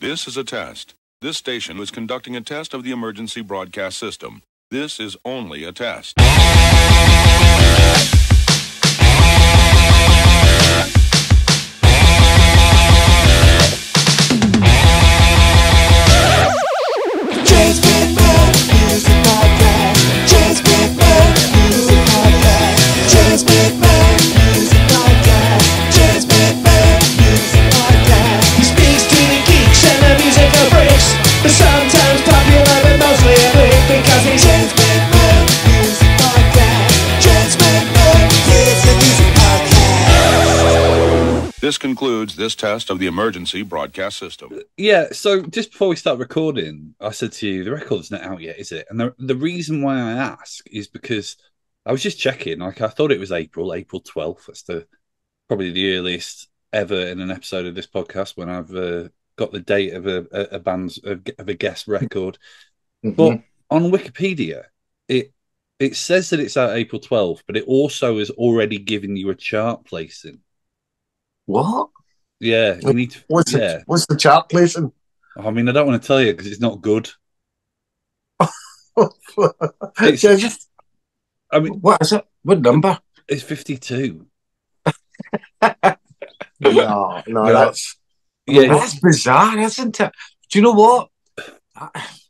This is a test. This station is conducting a test of the emergency broadcast system. This is only a test. Sometimes popular, but mostly epic because he's James McMahon Music Podcast. James McMahon Music Podcast. This concludes this test of the emergency broadcast system. Yeah, so just before we start recording, I said to you, the record's not out yet, is it? And the reason why I ask is because I was just checking. Like, I thought it was April 12th. That's probably the earliest ever in an episode of this podcast when I've got the date of a band's of a guest record. Mm-hmm. But on Wikipedia, it says that it's out April 12th, but it also has already given you a chart placing. What? Yeah, you need to. What's the chart placing? I mean, I don't want to tell you because it's not good. Just, I mean, what is it? What number? It's 52. No, that's. Yeah, that's bizarre, isn't it? Do you know what?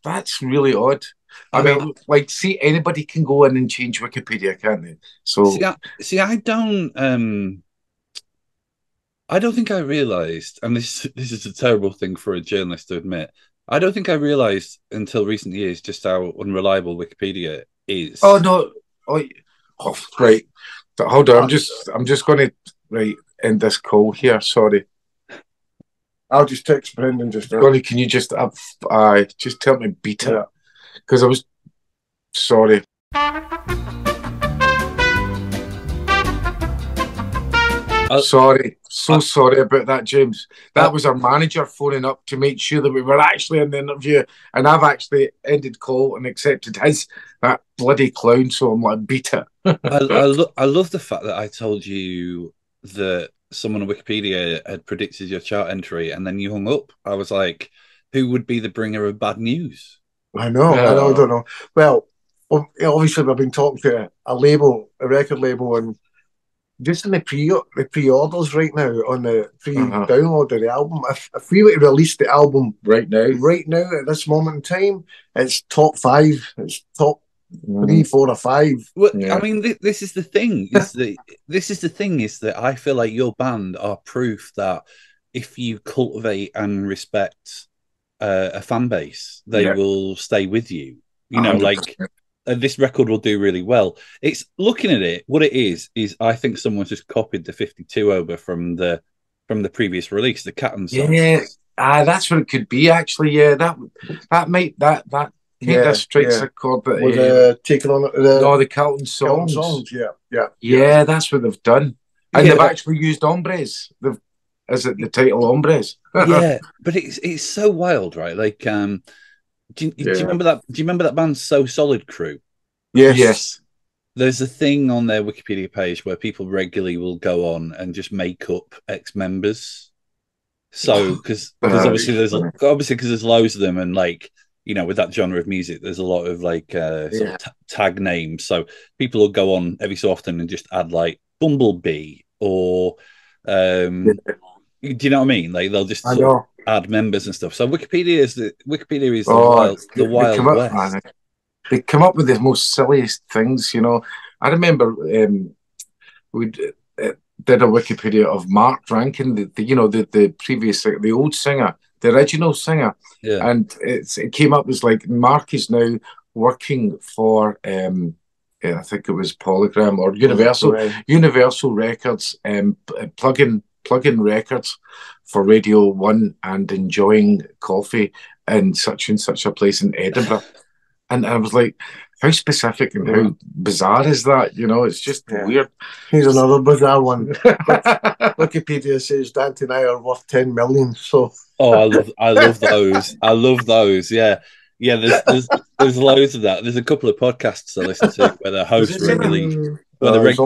That's really odd. I mean, like, see, anybody can go in and change Wikipedia, can't they? So, I don't think I realised, and this is a terrible thing for a journalist to admit. I don't think I realised until recent years just how unreliable Wikipedia is. Oh no! Oh right. Hold on. I'm just going to end this call here. Sorry. I'll just text Brendan just now. Ronnie, can you just tell me beat it? Because I was sorry. Sorry about that, James. That was our manager phoning up to make sure that we were actually in the interview, and I've actually ended call and accepted that bloody clown. So I'm like, beat it. I love the fact that I told you that someone on Wikipedia had predicted your chart entry, and then you hung up. I was like, who would be the bringer of bad news? I don't know. Well, obviously we've been talking to a record label, and just in the pre-orders right now on the pre-download of the album. If we were to release the album right now at this moment in time, it's top 5. It's top 3, 4, or 5. Well, yeah. I mean, this is the thing. Is that I feel like your band are proof that if you cultivate and respect a fan base, they will stay with you. You know, 100%. Like this record will do really well. It's looking at it. What it is I think someone's just copied the 52 over from the previous release, the Cat and song. Yeah, that's what it could be. Actually, yeah, that might that. That strikes a chord that with taking on the Carlton songs. Yeah, that's what they've done, and they've actually used hombres. Is it the title hombres? Yeah, but it's so wild, right? Like, do you remember that? Do you remember that band So Solid Crew? Yes. There's a thing on their Wikipedia page where people regularly will go on and just make up ex-members. So because obviously there's loads of them, and like, you know, with that genre of music, there's a lot of like sort of tag names. So people will go on every so often and just add like Bumblebee or, do you know what I mean? Like they'll just sort of add members and stuff. So Wikipedia is the wild west. Man. They come up with the most silliest things. You know, I remember we did a Wikipedia of Mark Rankin, the old singer. The original singer, and it came up as like Mark is now working for I think it was Polygram or Universal Records, plug-in records for Radio 1 and enjoying coffee in such and such a place in Edinburgh. And I was like, how specific and how bizarre is that? You know, it's just weird. Here's another bizarre one. Wikipedia says Dante and I are worth 10 million. So, I love those. I love those. Yeah. There's loads of that. There's a couple of podcasts I listen to where the host regularly, there's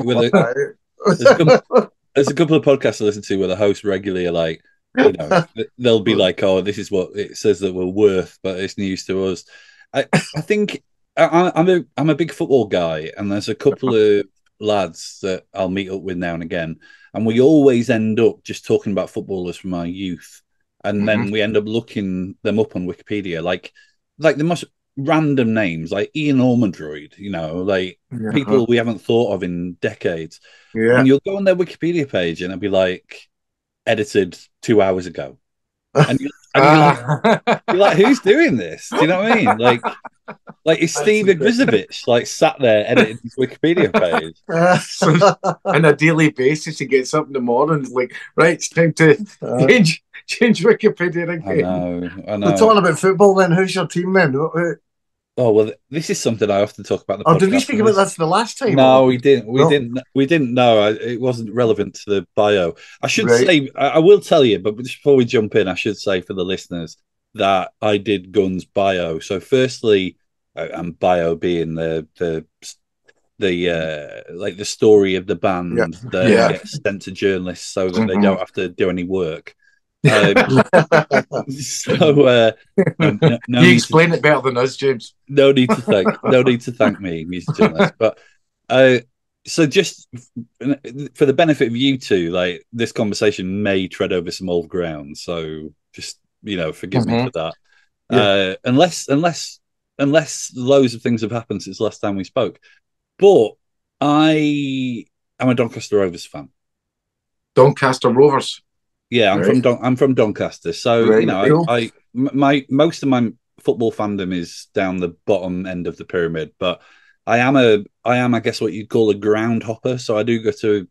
a couple of podcasts I listen to where the hosts regularly are like, you know, they'll be like, "Oh, this is what it says that we're worth," but it's news to us. I think I'm a big football guy, and there's a couple of lads that I'll meet up with now and again, and we always end up just talking about footballers from our youth, and then we end up looking them up on Wikipedia, like the most random names, like Ian Ormondroyd, you know, like people we haven't thought of in decades. Yeah. And you'll go on their Wikipedia page, and it'll be like edited 2 hours ago, and you're like, who's doing this? Do you know what I mean? Like is Steve Igrizovic like sat there editing his Wikipedia page? On a daily basis, he gets up in the morning, like, right, it's time to change Wikipedia again. I know. We're talking about football then. Who's your team then? Oh well, this is something I often talk about. Did we speak about that the last time? No, we didn't. We didn't know. It wasn't relevant to the bio. I should say, I will tell you, but just before we jump in, I should say for the listeners that I did Gunn's bio. So, firstly, and bio being the like the story of the band that gets sent to journalists so that they don't have to do any work. You explain it better than us, James. No need to thank me, music journalist. But so just for the benefit of you two, like this conversation may tread over some old ground. So just forgive me for that. Unless loads of things have happened since the last time we spoke. But I am a Doncaster Rovers fan. Doncaster Rovers. Yeah, I'm from Doncaster, so cool. my most of my football fandom is down the bottom end of the pyramid, but I am I guess what you'd call a ground hopper. So I do go to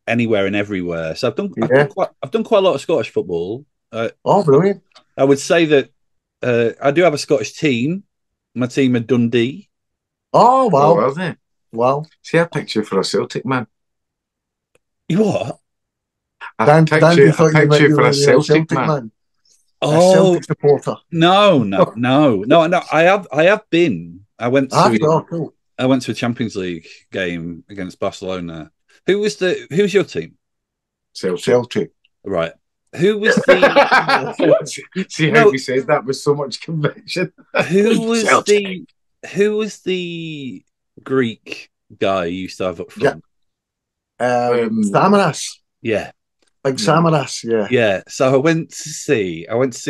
anywhere and everywhere. So I've done quite a lot of Scottish football. Brilliant! I would say that I do have a Scottish team. My team are Dundee. Oh wow! Are they? Wow! See a picture for a Celtic man. You what? I picture for a Celtic man. A Celtic supporter. No. I have been. I went to a Champions League game against Barcelona. Who's your team? Celtic. Right. Who was the? See how we said that with so much conviction. Who was the Greek guy you used to have up front? Samaras. Yeah. Like Samaras, yeah. So I went to see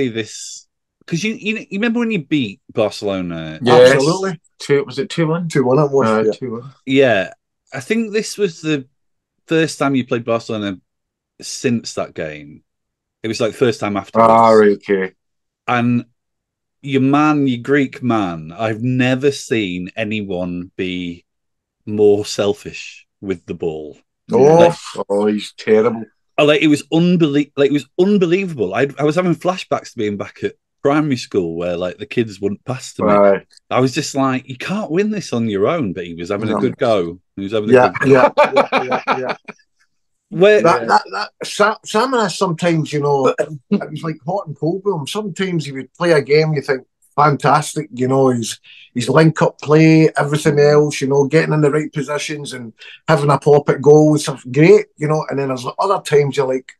this because you remember when you beat Barcelona? Yes. Absolutely. Was it 2-1? 2-1 it was. 2-1. Yeah, I think this was the first time you played Barcelona since that game. It was like first time afterwards. Okay. And your Greek man, I've never seen anyone be more selfish with the ball. He's terrible. It was unbelievable. I was having flashbacks to being back at primary school where like the kids wouldn't pass to me. I was just like, you can't win this on your own. But he was having a good go. He was having a good go. Yeah. Samaras sometimes, it was like hot and cold with him. Sometimes he would play a game, you think, fantastic, his link-up play, everything else, getting in the right positions and having a pop at goal and stuff, great, and then there's other times you're like,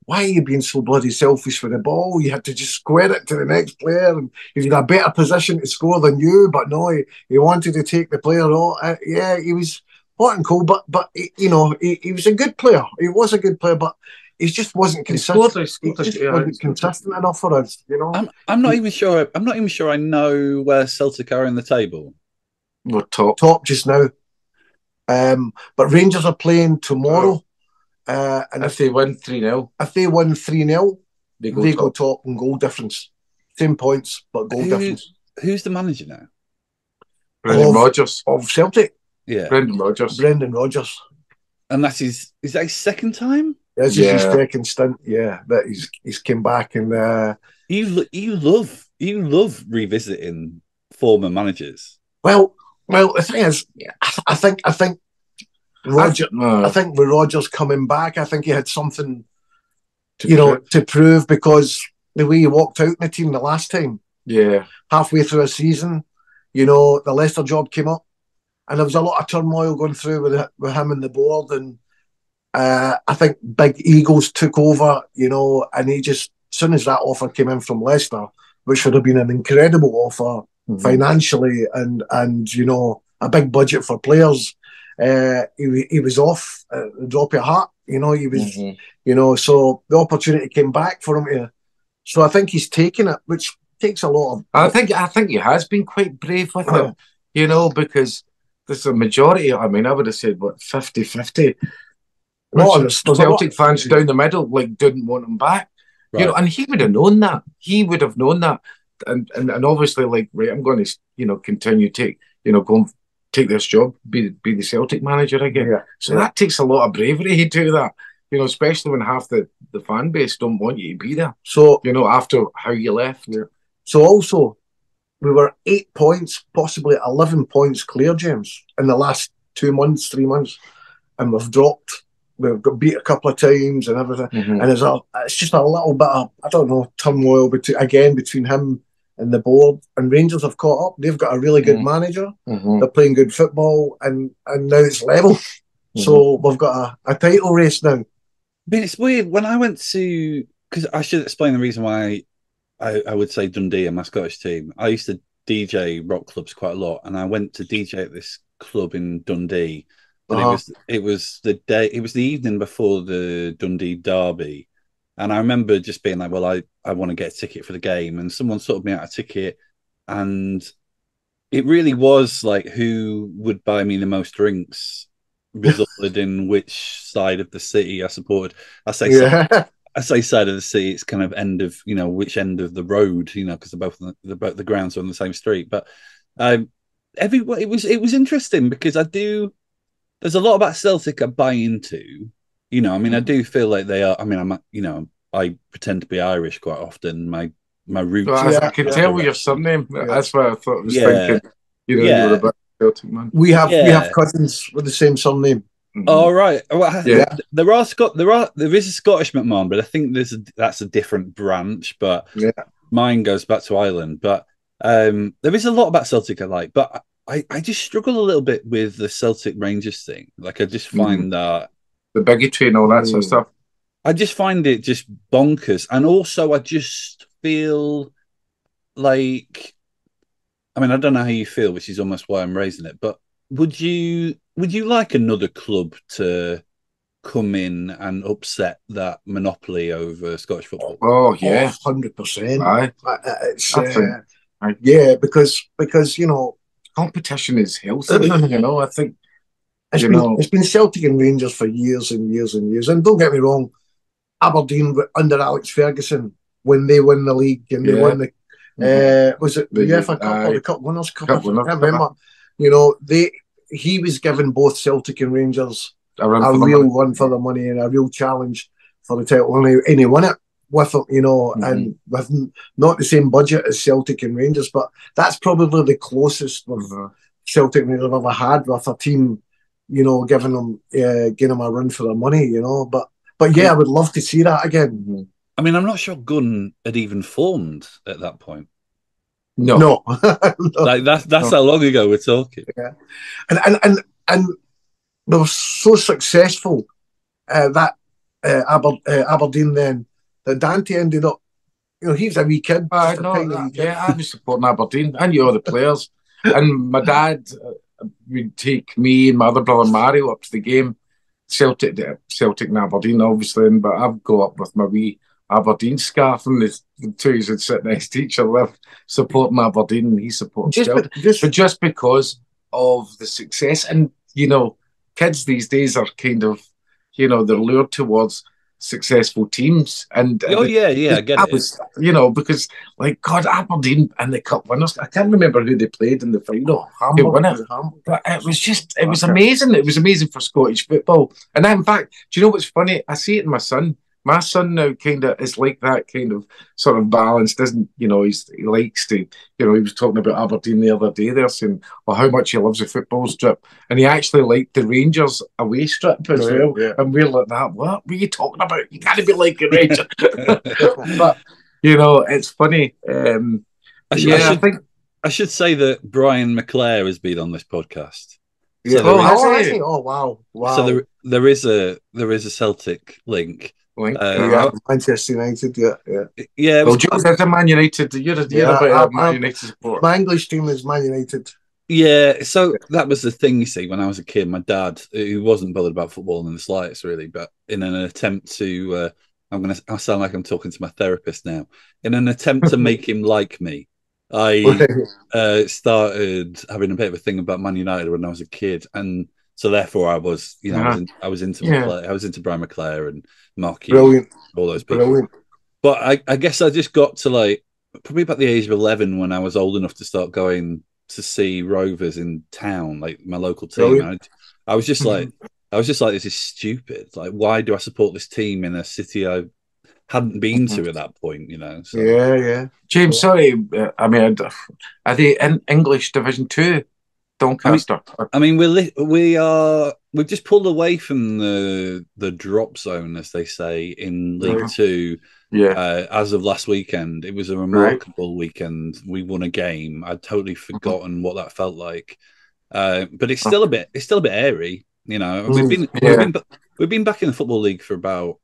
why are you being so bloody selfish with the ball? You had to just square it to the next player, and he's in a better position to score than you, but no, he wanted to take the player off. He was hot and cold, but he was a good player. He was a good player, but he just wasn't consistent. He just wasn't consistent enough for us, I'm not even sure. I'm not even sure I know where Celtic are in the table. We're top just now. But Rangers are playing tomorrow. And if they win 3-0, they go top in goal difference. Same points, but goal difference. Who's the manager now? Brendan Rodgers of Celtic. Yeah, Brendan Rodgers. And is that his second time? This is his second stint. Yeah, but he's came back and you love revisiting former managers. Well, the thing is, I think with Rodgers coming back, I think he had something, to prove because the way he walked out in the team the last time, halfway through a season, the Leicester job came up, and there was a lot of turmoil going through with him and the board, and I think big egos took over, and he just, as soon as that offer came in from Leicester, which would have been an incredible offer financially and a big budget for players, he was off the drop of a hat. He was, so the opportunity came back for him so I think he's taken it, which takes a lot of. I think he has been quite brave with it, because there's a majority. I mean, I would have said 50-50. Celtic fans down the middle didn't want him back, and he would have known that. He would have known that, and obviously, right, I'm going to continue go and take this job, be the Celtic manager again. Yeah. So that takes a lot of bravery to do that, especially when half the fan base don't want you to be there. So after how you left. Yeah. So also, we were 8 points, possibly 11 points clear, James, in the last 2 months, 3 months, and we've dropped. We've got beat a couple of times and everything, and it's just a little bit of turmoil between him and the board. And Rangers have caught up. They've got a really good manager. They're playing good football, and now it's level. So we've got a title race now. I mean, it's weird when I went to, because I should explain the reason why I would say Dundee and my Scottish team. I used to DJ rock clubs quite a lot, and I went to DJ at this club in Dundee. But it was the evening before the Dundee derby, and I remember just being like, "Well, I want to get a ticket for the game," and someone sorted me out a ticket, and it really was like who would buy me the most drinks resulted in which side of the city I supported. I say side of the city. It's kind of end of which end of the road, because both the grounds are on the same street. But it was interesting because there's a lot about Celtic I buy into. I mean, I do feel like they are. I mean, I pretend to be Irish quite often. My roots. Well, I can tell with your surname. That's what I thought. I was thinking. You were a bit Celtic man. We have cousins with the same surname. Oh right. Well, there is a Scottish McMahon, but I think that's a different branch. But mine goes back to Ireland. But there is a lot about Celtic I like, but I just struggle a little bit with the Celtic Rangers thing. Like I just find that the bigotry and all that sort of stuff. I just find it just bonkers, and also I just feel like, I mean, I don't know how you feel, which is almost why I'm raising it. But would you like another club to come in and upset that monopoly over Scottish football? Oh yeah, 100%. Because competition is healthy. I think it's been Celtic and Rangers for years and years and years. And don't get me wrong, Aberdeen under Alex Ferguson, when they win the league and they won the was it the UEFA Cup or the Cup Winners' Cup? I can't remember. He was giving both Celtic and Rangers a real run for the money and a real challenge for the title, and he won it with them, and with not the same budget as Celtic and Rangers, but that's probably the closest Celtic and Rangers have ever had with a team, giving them a run for their money, But yeah, I would love to see that again. I mean, I'm not sure Gunn had even formed at that point. No. Like that's how long ago we're talking. Yeah, and they were so successful that Aberdeen then that Dante ended up. He was a wee kid. I was supporting Aberdeen. I knew all the players, and my dad would take me and my other brother Mario up to the game. Celtic and Aberdeen, obviously, but I'd go up with my wee Aberdeen scarf, and the two would sit next to each other, supporting Aberdeen, and he supported Celtic. But just because of the success, and kids these days are kind of, they're lured towards successful teams, and I get it. Because God, Aberdeen and the Cup Winners, I can't remember who they played in the final. But it was amazing. It was amazing for Scottish football. And in fact, do you know what's funny? I see it in my son. My son now kind of is like that kind of sort of balance, doesn't, he likes to, he was talking about Aberdeen the other day there, saying, how much he loves the football strip. And he actually liked the Rangers away strip as well. Yeah. And we're like that, what are you talking about? You can't be like a Ranger. But, it's funny. I should say that Brian McClare has been on this podcast. Yeah. So there is, Actually, oh wow, wow. so there is a Celtic link. Yeah, Manchester United. Yeah. Yeah. Well, Jools is a Man United. You're a bit of a Man United supporter. My English team is Man United. Yeah, so that was the thing, you see, when I was a kid, my dad, who wasn't bothered about football in the slightest, really, but in an attempt to, I sound like I'm talking to my therapist now, in an attempt to make him like me, I started having a bit of a thing about Man United when I was a kid, and so therefore I was, I was into McClare, I was into Brian McClare and Mark Hughes, all those people. Brilliant. But I guess I just got to like probably about the age of 11 when I was old enough to start going to see Rovers in town, like my local team. I was just like, this is stupid. Like, why do I support this team in a city I hadn't been to at that point? So. Yeah. James, sorry, I mean, are they in English Division 2, Doncaster? I mean, we've just pulled away from the drop zone, as they say, in League Two. Yeah. As of last weekend, it was a remarkable weekend. We won a game. I'd totally forgotten what that felt like, but it's still a bit airy. We've been back in the Football League for got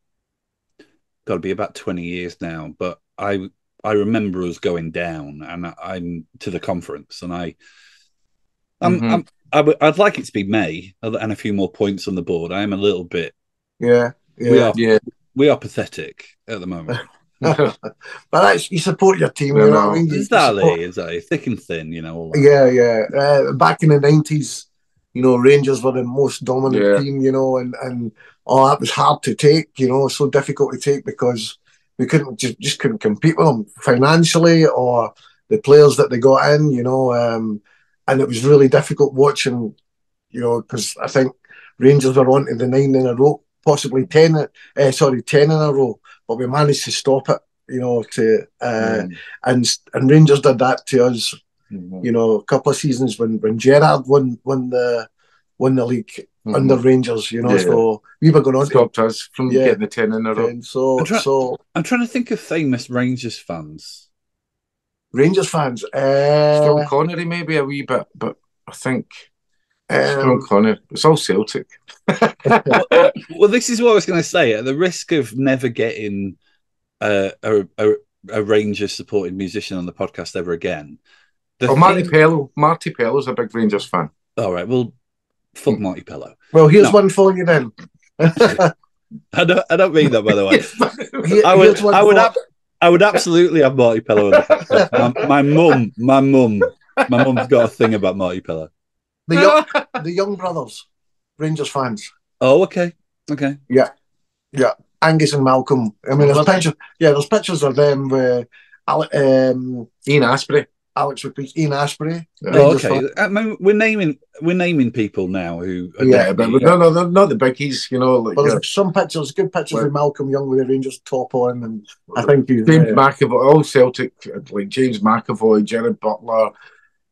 to be about 20 years now. But I remember us going down, and I'm to the conference, and I'd like it to be May and a few more points on the board. I am a little bit. Yeah. We are pathetic at the moment. But you support your team, you know what I mean? Exactly. Thick and thin, all that. Yeah. Back in the 90s, Rangers were the most dominant team, and that was hard to take, so difficult to take because we just couldn't compete with them financially or the players that they got in, and it was really difficult watching, because I think Rangers were on to the 9 in a row, possibly 10 in a row, but we managed to stop it, and Rangers did that to us, a couple of seasons when Gerrard won the league under Rangers, so we were going on stopped us from getting the 10 in a row. I'm trying to think of famous Rangers fans. Sean Connery maybe a wee bit, but I think Sean Connery. It's all Celtic. Well, this is what I was going to say. At the risk of never getting a Rangers supported musician on the podcast ever again. Marty Pello's a big Rangers fan. All right, well, fuck Marty Pello. Well, here's one for you then. I don't mean that, by the way. I would absolutely have Marty Pello on the podcast. My mum's got a thing about Marty Pello. The young brothers, Rangers fans. Oh, okay. Yeah. Angus and Malcolm. I mean, there's pictures of them with Ian Astbury. Alex McLeish, Ian Astbury. Oh, okay. I mean, we're naming people now who. But no, they're not the biggies. There's some pictures, good pictures of Malcolm Young with the Rangers top on, and I think James McAvoy, all Celtic, like James McAvoy, Jared Butler,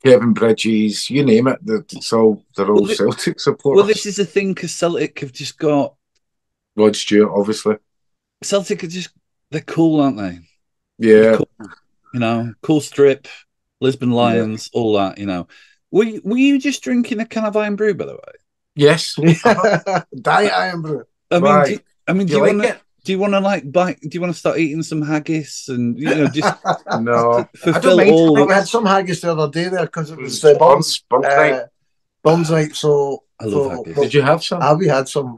Kevin Bridges, you name it. They're all Celtic supporters. Well, this is the thing because Celtic have just got Rod Stewart, obviously. Celtic they're cool, aren't they? Yeah, cool. Cool strip. Lisbon Lions, all that, Were you just drinking a can of Iron Brew, by the way? Yes. Diet Iron Brew. Do you want it? Do you want to bite? Do you want to start eating some haggis and just no? Fulfill all. We had some haggis the other day there because it was Burns night. So I love haggis. Did you have some? We had some.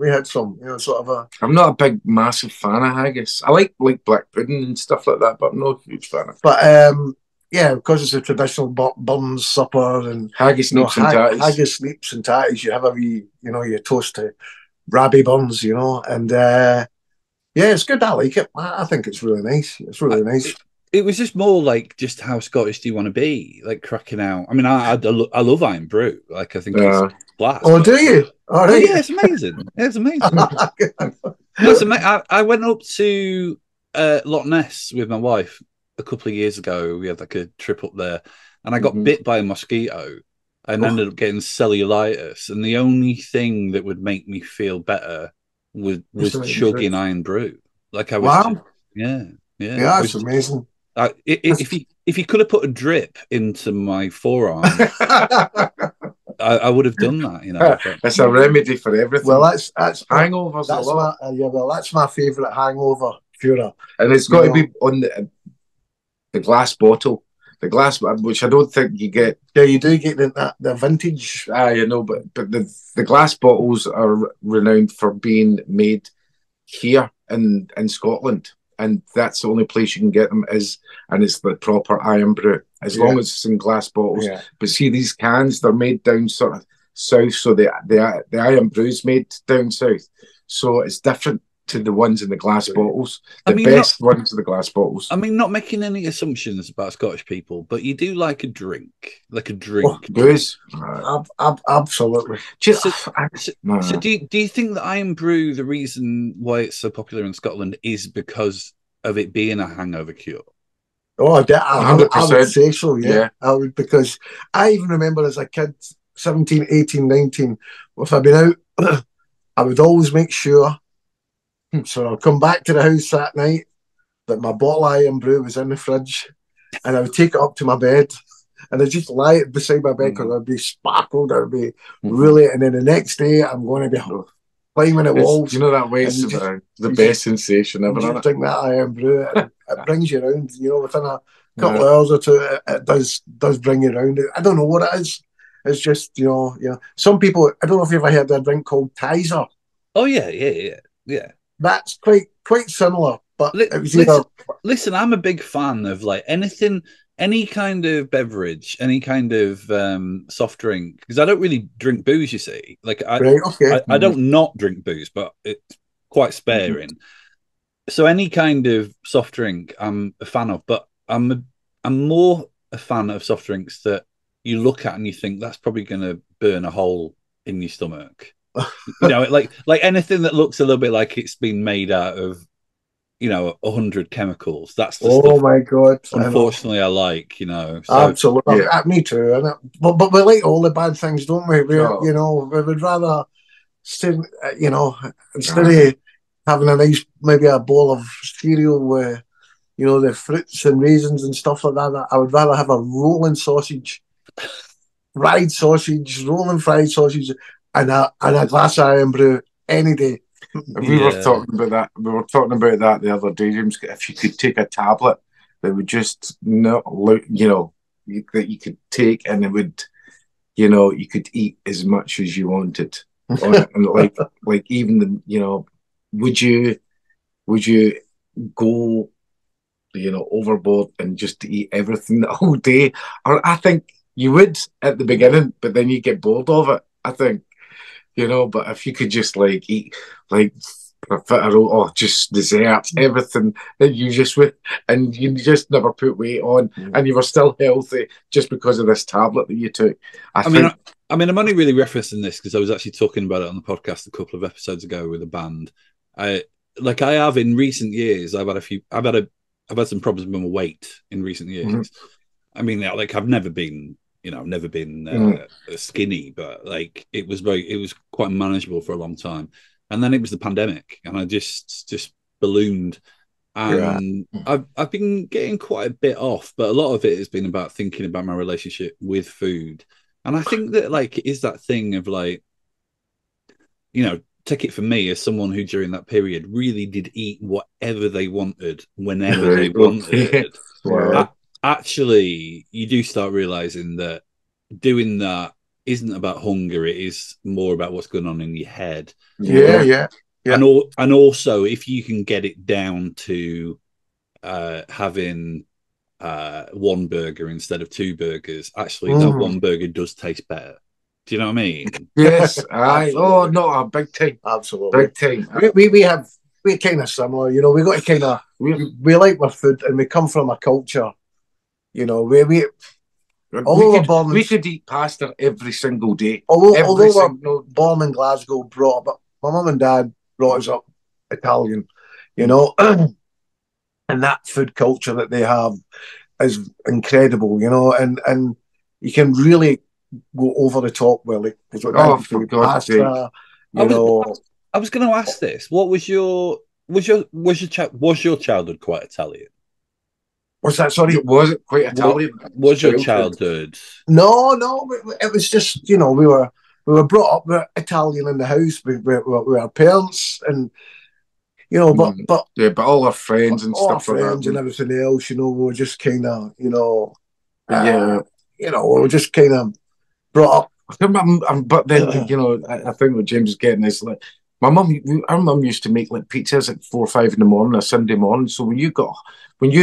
Sort of a. I'm not a big, massive fan of haggis. I like black pudding and stuff like that, but I'm not a huge fan of it. But because it's a traditional Burns supper and haggis, sleeps and tatties. Haggis, sleeps and tatties. You have a wee, you toast to Rabbi Burns, and it's good. I like it. I think it's really nice. It's really nice. It was just more like, just how Scottish do you want to be? Like cracking out. I mean, I love Iron Brew. Like, I think it's class. Oh, do you? Oh, yeah, it's amazing. It's amazing. I went up to Loch Ness with my wife a couple of years ago. We had like a trip up there, and I got bit by a mosquito and ended up getting cellulitis. And the only thing that would make me feel better was chugging Iron Brew. Like I was, yeah, that's amazing. If you could have put a drip into my forearm, I would have done that, you know. It's a remedy for everything. Well, that's hangovers a lot. That's my favourite hangover cure. And it's got to be on the glass bottle. The glass, which I don't think you get. Yeah, you do get the vintage. You know, but the glass bottles are renowned for being made here in Scotland, and that's the only place you can get them and it's the proper iron brew, as long as it's in glass bottles. Yeah. But see, these cans, they're made down sort of south, so the iron brew's made down south, so it's different to the ones in the glass bottles. The best ones are the glass bottles. I mean, not making any assumptions about Scottish people, but you do like a drink. Booze. Absolutely. So do you think that iron brew, the reason why it's so popular in Scotland is because of it being a hangover cure? Oh, I would say so, yeah. I would, because I even remember as a kid, 17, 18, 19, if I'd been out, I would always make sure, so I'll come back to the house that night, that my bottle of iron brew was in the fridge, and I would take it up to my bed, and I'd just lie it beside my bed because I'd be sparkled, I'd be really, and then the next day I'm going to be climbing the walls. You know, that way it's the best sensation ever. You drink that iron brew, it brings you around, you know, within a couple of hours or two, it does bring you around. I don't know what it is. It's just, you know, some people, I don't know if you've ever heard of a drink called Tizer. Oh, yeah. That's quite similar, but listen, I'm a big fan of like any kind of beverage, any kind of soft drink, because I don't really drink booze, you see. Like I don't not drink booze, but it's quite sparing. So any kind of soft drink I'm a fan of, but I'm more a fan of soft drinks that you look at and you think that's probably going to burn a hole in your stomach. You know, like anything that looks a little bit like it's been made out of, you know, 100 chemicals. That's the stuff. My God! Unfortunately, I like, you know. So, absolutely, me too. But we like all the bad things, don't we? You know, we would rather instead of having a nice, maybe a bowl of cereal with, you know, the fruits and raisins and stuff like that, I would rather have a rolling sausage, rolling fried sausage, and a glass of iron brew any day. We were talking about that. We were talking about that the other day, James. If you could take a tablet that would just not look, you know, that you could take, and it would, you know, you could eat as much as you wanted on it, and like even the, you know, would you go, you know, overboard and just eat everything the whole day? Or I think you would at the beginning, but then you get bored of it, I think. You know, but if you could just like eat like just desserts, everything that you just would, and you just never put weight on, and you were still healthy just because of this tablet that you took. I mean, I'm only really referencing this because I was actually talking about it on the podcast a couple of episodes ago with a band. I have in recent years, I've had some problems with my weight in recent years. I mean, like I've never been skinny, but like it was quite manageable for a long time, and then it was the pandemic, and I just ballooned, and I've been getting quite a bit off, but a lot of it has been about thinking about my relationship with food, and I think that like it is that thing of like, you know, take it from me as someone who during that period really did eat whatever they wanted whenever they wanted. Actually, you do start realizing that doing that isn't about hunger. It is more about what's going on in your head. Yeah. And also, if you can get it down to having one burger instead of two burgers, actually, that one burger does taste better. Do you know what I mean? Yes. Oh, no, a big time. Absolutely. Big time. We're kind of similar. You know, we got to kind of, we like our food, and we come from a culture, you know, where we could eat pasta every single day. Although we're born in Glasgow, brought up, my mum and dad brought us up Italian, you know, and that food culture that they have is incredible, you know, and you can really go over the top with it. For God's sake. I was going to ask this. What was your childhood quite Italian? Was that, sorry? Was it quite Italian? Was your childhood? No, it was just, we were brought up with Italian in the house with our parents, and but yeah, but all our friends and all our stuff like friends that, and everything else, we were just kind of, yeah, we were just kind of brought up. But then, I think what James is getting is like our mum used to make like pizzas at 4 or 5 in the morning, a Sunday morning. So when you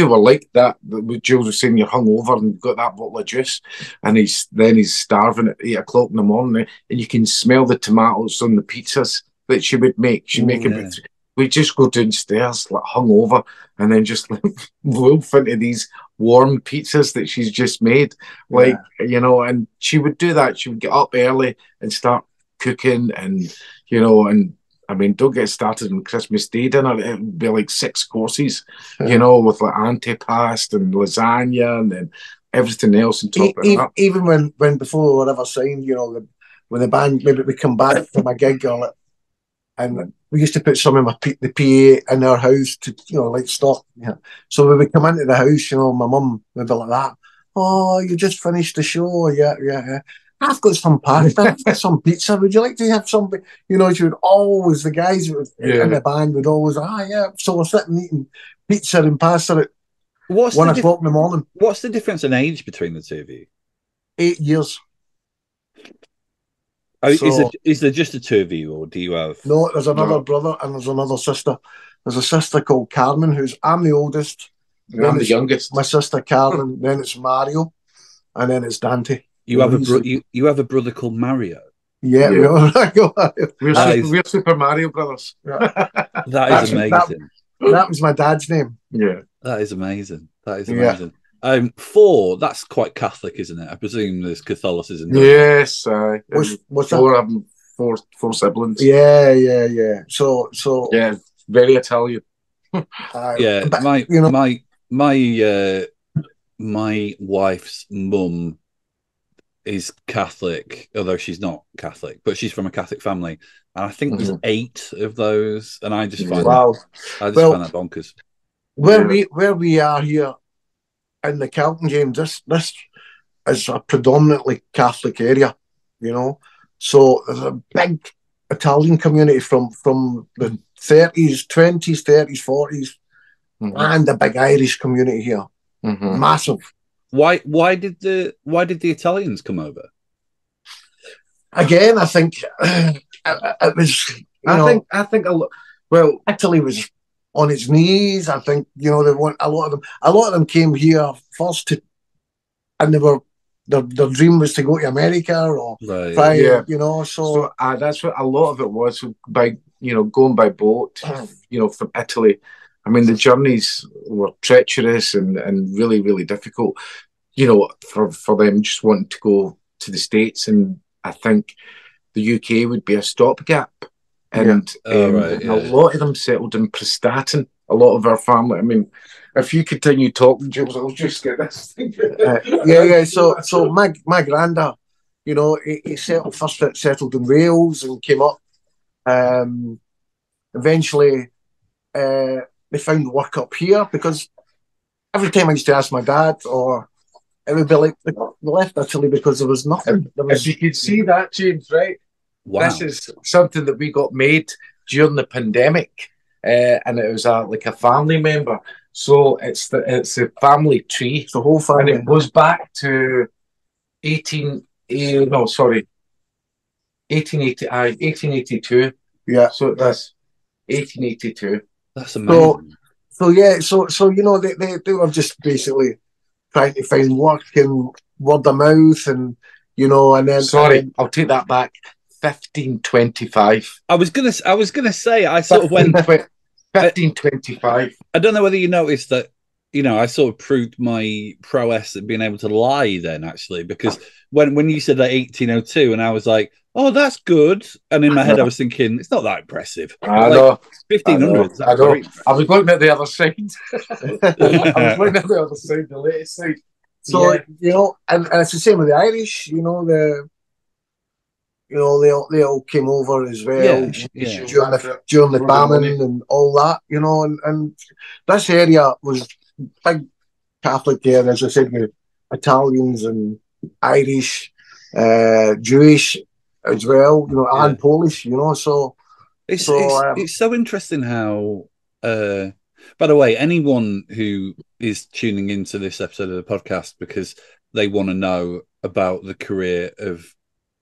were like that, Jules was saying you're hungover and you've got that bottle of juice, and he's starving at 8 o'clock in the morning, and you can smell the tomatoes on the pizzas that she would make. She'd make it. We just go downstairs like hungover, and then just like wolf into these warm pizzas that she's just made, and she would do that. She would get up early and start cooking, and and I mean, don't get started on Christmas Day dinner. It would be like 6 courses, with like antipast and lasagna and then everything else on top of that. Even when before we were ever signed, when the band maybe we come back from a gig and we used to put some of the PA in our house to, like stock. Yeah. So when we come into the house, my mum would be like that. Oh, you just finished the show. Yeah. I've got some pasta, I've got some pizza. Would you like to have some? She would always, the guys in the band would always, yeah. So we're sitting eating pizza and pasta at 1 o'clock in the morning. What's the difference in age between the two of you? 8 years. Is there just the two of you, or do you have? No, there's another brother and there's another sister. There's a sister called Carmen, I'm the oldest. I'm the youngest. My sister Carmen. Then it's Mario, and then it's Dante. You have a brother called Mario. Yeah. We're Super Mario Brothers. Yeah. That is amazing. That was my dad's name. Yeah, that is amazing. That is amazing. 4, that's quite Catholic, isn't it? I presume there's Catholicism. Yes. What's 4 of them, four siblings. Yeah. So yeah, very Italian. Yeah, but, my wife's mum is Catholic, although she's not Catholic, but she's from a Catholic family, and I think there's 8 of those, and I just find find that bonkers. Where we are here in the Kelton, James, this is a predominantly Catholic area, so there's a big Italian community from the 30s, 20s, 30s, 40s, and a big Irish community here, massive. Why did the Italians come over? Again, I think it was. I think a lot. Well, Italy was on its knees. I think they want a lot of them came here first and they were their dream was to go to America or try. So that's what a lot of it was by going by boat. From Italy. I mean, the journeys were treacherous and really, really difficult, for them just wanting to go to the States. And I think the UK would be a stopgap. And a lot of them settled in Prestatyn, a lot of our family. I mean, if you continue talking, Jules, I'll just get this thing. So my granddad, he settled in Wales and came up. Eventually, they found work up here because every time I used to ask my dad, or it would be like they left Italy because there was nothing. If you could see that, James, right? Wow. This is something that we got made during the pandemic, and it was like a family member. So it's a family tree. It's the whole family. And it goes back to 1882. Yeah. So that's 1882. That's amazing. So they were just basically trying to find work and word of mouth and and then I'll take that back. 1525. I was gonna say I sort of went 1525. I don't know whether you noticed that. I sort of proved my prowess at being able to lie then, actually, because when you said that 1802, and I was like, oh, that's good. And in my head, I was thinking, it's not that impressive. I know. 1500s. I know. I was looking at the other side. I was looking at the other side, the latest side. So, and it's the same with the Irish, they all came over as well during the famine and all that, and this area was big Catholic there, as I said, with Italians and Irish, Jewish as well, you know, and Polish, you know. So it's so interesting how. By the way, anyone who is tuning into this episode of the podcast because they want to know about the career of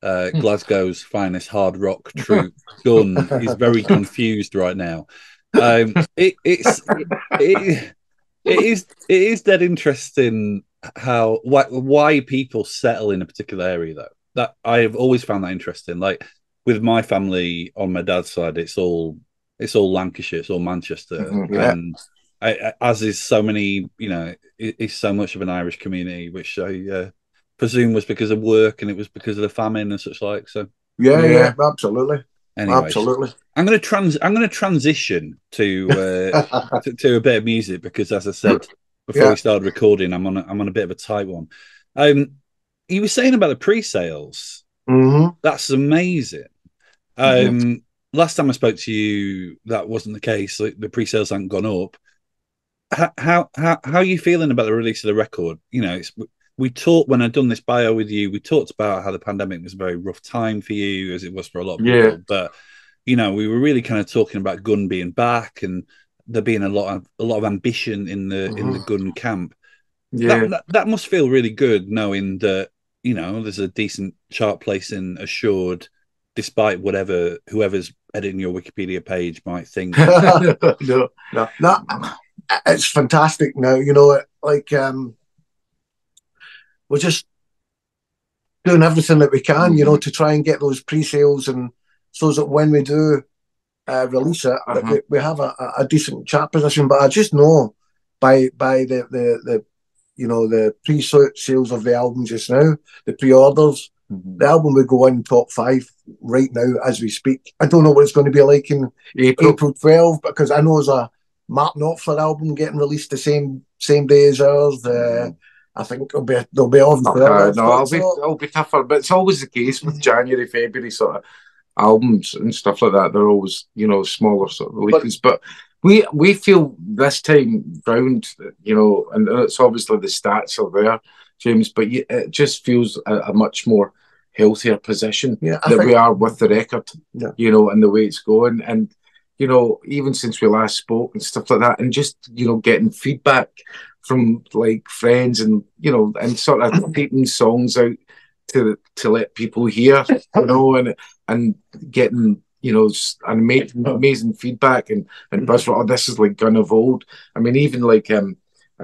Glasgow's finest hard rock troupe, Gun, is very confused right now. It is dead interesting how why people settle in a particular area though. That I have always found that interesting. Like with my family on my dad's side, it's all Lancashire, it's all Manchester, and as is so many, you know, it's so much of an Irish community, which I presume was because of work and it was because of the famine and such like. So yeah, absolutely. Anyways, absolutely. I'm going to transition to to a bit of music because, as I said before we started recording, I'm on a bit of a tight one. You were saying about the pre-sales. That's amazing. Last time I spoke to you, that wasn't the case. Like, the pre-sales hadn't gone up. How are you feeling about the release of the record? You know, we talked when I'd done this bio with you. We talked about how the pandemic was a very rough time for you, as it was for a lot of people. But you know, we were really kind of talking about Gun being back and there being a lot of ambition in the Gun camp. That must feel really good, knowing that, you know, there's a decent chart placing assured, despite whoever's editing your Wikipedia page might think. No, it's fantastic now. You know, like we're just doing everything that we can, you know, to try and get those pre-sales, and so that when we do release it, we have a decent chart position. But I just know by the you know, the pre-sales of the album just now, the pre-orders, the album would go in top 5 right now as we speak. I don't know what it's going to be like in April 12, because I know there's a Mark Knopfler album getting released the same day as ours. I think they'll be on. It'll be tougher, but it's always the case with January, February sort of albums and stuff like that. They're always, you know, smaller sort of releases, but we feel this time round, you know, and it's obviously the stats are there, James, but it just feels a much more healthier position that we are with the record, you know, and the way it's going. And, you know, even since we last spoke and stuff like that, and just, you know, getting feedback from like friends and, you know, and sort of taking songs out to let people hear, you know, and getting, you know, amazing feedback and buzz. Oh, this is like Gun of Old. I mean, even like I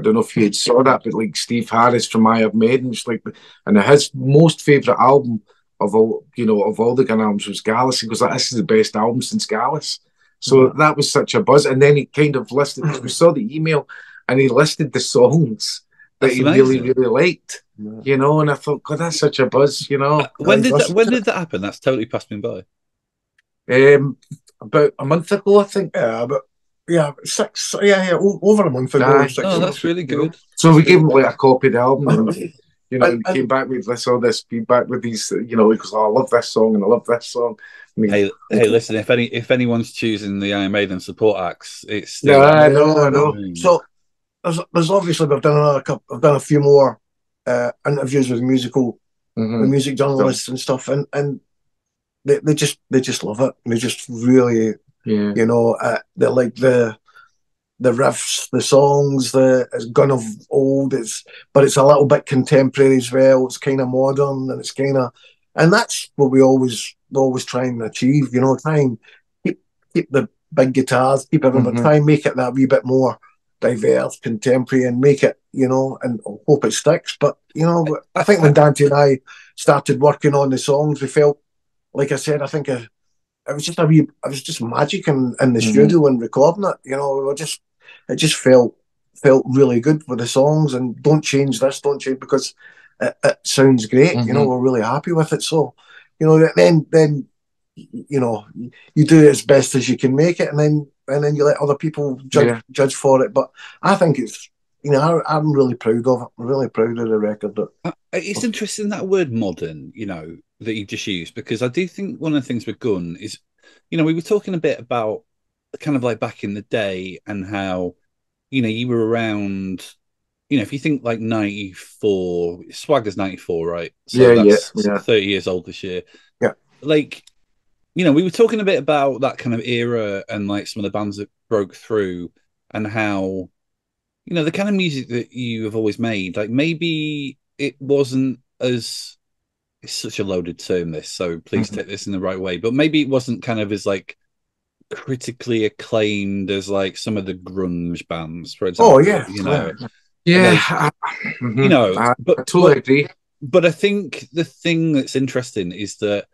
don't know if you had saw that, but like Steve Harris from I Have Maidens, like, and his most favourite album of all, you know, of all the Gun albums was Gallus. He goes, like, this is the best album since Gallus. So that was such a buzz. And then he kind of listed, we saw the email, and he listed the songs that he really, really liked, you know, and I thought, God, that's such a buzz, you know. When did that happen? That's totally passed me by. About a month ago, I think. Over a month ago. That's really good. So we gave him like a copy of the album, and you know, and came back with all this feedback with these, you know, because I love this song and I love this song. I mean, hey, listen, if anyone's choosing the Iron Maiden support acts, it's still, I know. So there's obviously I've done a few more interviews with music journalists and stuff, and they just love it. They just really, you know, they like the riffs, the songs, it's Gun of Old. But it's a little bit contemporary as well. It's kind of modern, and that's what we always try and achieve. You know, try and keep the big guitars, keep everything, but try and make it that wee bit more diverse, contemporary, and make it, you know, and hope it sticks. But you know, I think when Dante and I started working on the songs, we felt, like I said, I think it was just magic in the studio and recording it. You know, it just felt really good with the songs. And don't change this, because it sounds great. You know, we're really happy with it. So, you know, then you know, you do it as best as you can make it, and then you let other people judge for it. But I think it's, you know, I'm really proud of it. I'm really proud of the record. It's interesting, that word modern, you know, that you just used, because I do think one of the things with Gun is, you know, we were talking a bit about kind of like back in the day and how, you know, you were around if you think like 94, Swagger's 94, right? So Yeah, that's yeah. 30 years old this year. Yeah. Like, we were talking a bit about that kind of era and like some of the bands that broke through and how, the kind of music that you have always made, like maybe it wasn't as, it's such a loaded term, this, so please take this in the right way, but maybe it wasn't kind of as like critically acclaimed as like some of the grunge bands, for example. Oh yeah, yeah. Like, I but totally agree. But I think the thing that's interesting is that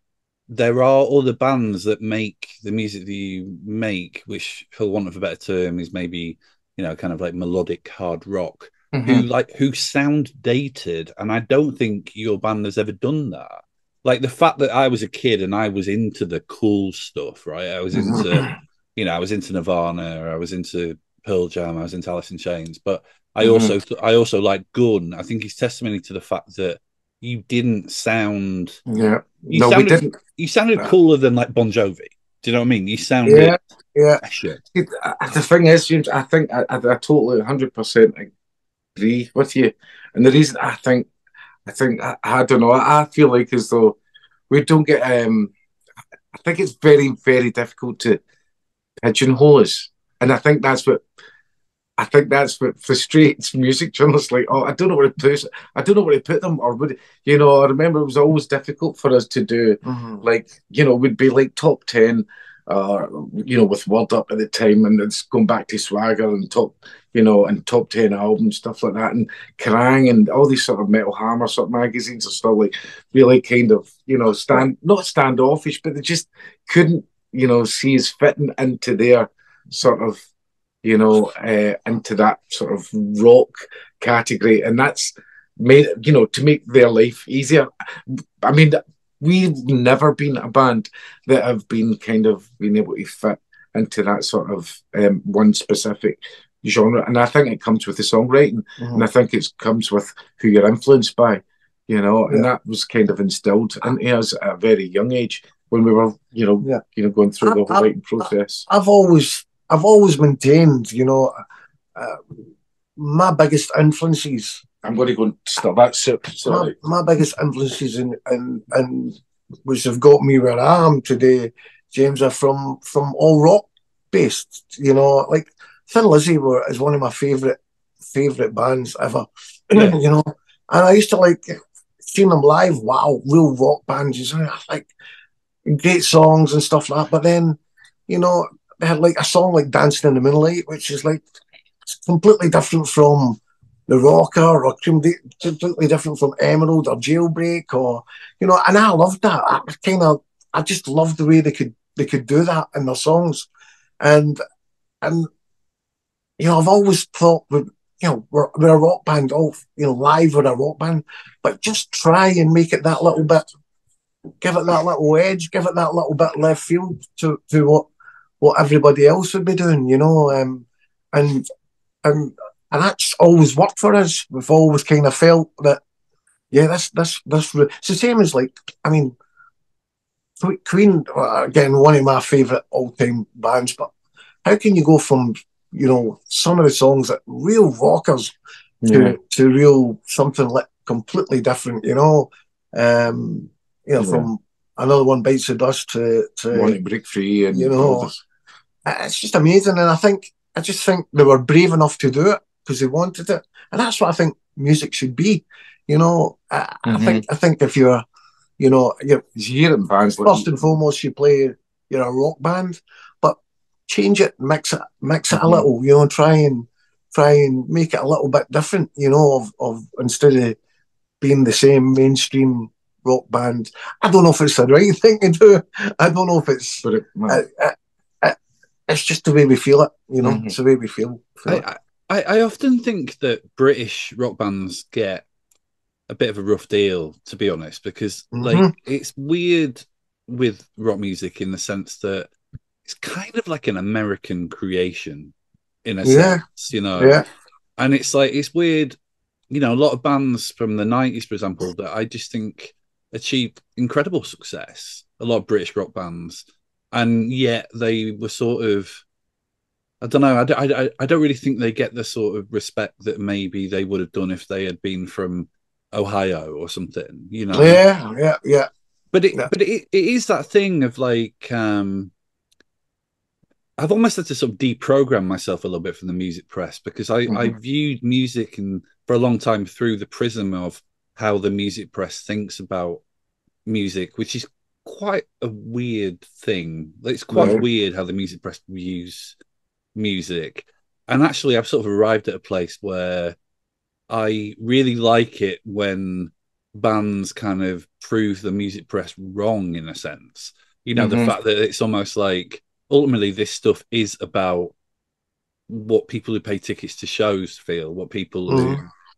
there are other bands that make the music that you make, which, for want of a better term, is maybe kind of like melodic hard rock, who sound dated, and I don't think your band has ever done that. Like the fact that I was a kid and I was into the cool stuff, right? I was into, I was into Nirvana, I was into Pearl Jam, I was into Alice in Chains, but I also like Gun. I think it's testimony to the fact that you didn't sound. Yeah. We didn't. You sounded cooler than like Bon Jovi. Do you know what I mean? You sounded fresher. The thing is, James, I think I totally 100% agree with you. And the reason I don't know, I feel like as though we don't get, I think it's very, very difficult to pigeonhole us. And I think that's what frustrates music journalists. Like, oh, I don't know where to put them, or would I remember it was always difficult for us to do, like, would be like top 10, with Word Up at the time, and it's going back to Swagger and top 10 albums, stuff like that, and Kerrang and all these sort of Metal Hammer sort of magazines are still like really kind of not standoffish, but they just couldn't see us fitting into their sort of into that sort of rock category, and that's made to make their life easier. I mean, we've never been a band that have been kind of been able to fit into that sort of one specific genre, and I think it comes with the songwriting, and I think it comes with who you're influenced by, and that was kind of instilled into us at a very young age when we were going through the whole writing process. I've always maintained, my biggest influences. I'm going to go and stop that. Sorry. My biggest influences and which have got me where I am today, James, are from all rock based. Like Thin Lizzy is one of my favourite bands ever. And I used to like seeing them live. Wow, real rock bands. Like great songs and stuff like that. But then, they had like a song like Dancing in the Moonlight, which is like completely different from The Rocker or completely different from Emerald or Jailbreak and I loved that. I just loved the way they could do that in their songs. And I've always thought that, we're a rock band, live with a rock band, but just try and make it that little bit, give it that little edge, give it that little bit left field to what everybody else would be doing, and that's always worked for us. We've always kind of felt that, this it's the same as like, I mean, Queen, again, one of my favourite all-time bands, but how can you go from, some of the songs that real rockers to real something like completely different, from Another One Bites the Dust to Want to Break Free, and it's just amazing. And I just think they were brave enough to do it because they wanted it, and that's what I think music should be. I think if you're hearing bands like, first and foremost, you're a rock band, but change it, mix it a little. Try and make it a little bit different. Of instead of being the same mainstream rock band. I don't know if it's the right thing to do. I don't know if it's. It's just the way we feel it, It's the way we feel it. I often think that British rock bands get a bit of a rough deal, to be honest, because like it's weird with rock music in the sense that it's kind of like an American creation in a sense, and it's like, it's weird, a lot of bands from the 90s, for example, that I just think achieved incredible success, a lot of British rock bands, and yet they were sort of I don't know. I don't really think they get the sort of respect that maybe they would have done if they had been from Ohio or something, you know. Yeah. But it is that thing of like I've almost had to sort of deprogram myself a little bit from the music press because I viewed music and for a long time through the prism of how the music press thinks about music, which is quite a weird thing. It's quite weird how the music press views music. And actually, I've sort of arrived at a place where I really like it when bands kind of prove the music press wrong in a sense. You know, the fact that it's almost like ultimately this stuff is about what people who pay tickets to shows feel, what people who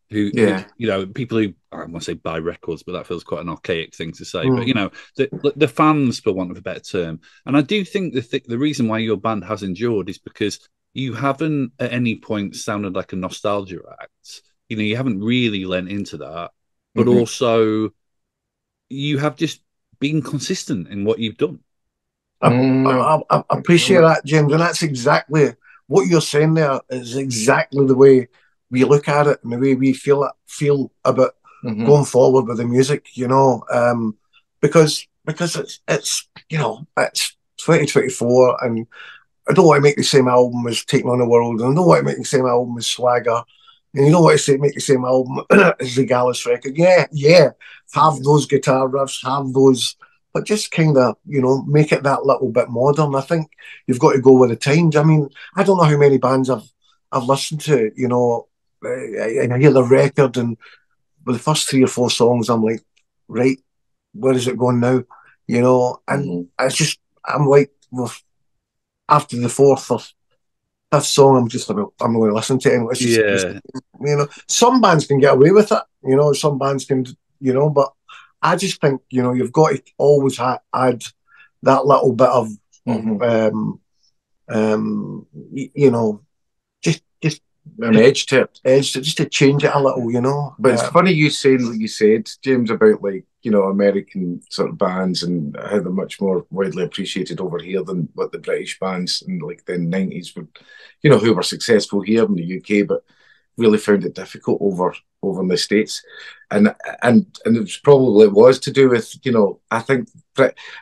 you know, people who I want to say buy records, but that feels quite an archaic thing to say. But you know, the fans, for want of a better term. And I do think the reason why your band has endured is because you haven't at any point sounded like a nostalgia act. You know, you haven't really lent into that, but also you have just been consistent in what you've done. I appreciate that, James, and that's exactly what you're saying. There is exactly the way we look at it and the way we feel about going forward with the music. You know, because it's you know it's 2024, and I don't want to make the same album as Taking on the World, and I don't want to make the same album as Swagger, and you don't want to make the same album as the Gallus record. Yeah, have those guitar riffs, have those. But just kind of, you know, make it that little bit modern. I think you've got to go with the times. I mean, I don't know how many bands I've listened to, you know, and I hear the record and with the first 3 or 4 songs, I'm like, right, where is it going now? You know, and it's just, I'm like, well, after the 4th or 5th song, I'm going to listen to it. And it's just, you know, some bands can get away with it, you know, some bands can, you know, but I just think, you know, you've got to always add that little bit of, you know, just an edge to it. Just to change it a little, you know. But it's funny you saying what you said, James, about like, you know, American sort of bands and how they're much more widely appreciated over here than what the British bands in like the 90s would, you know, who were successful here in the UK, but really found it difficult over in the States. And it was to do with, you know, I think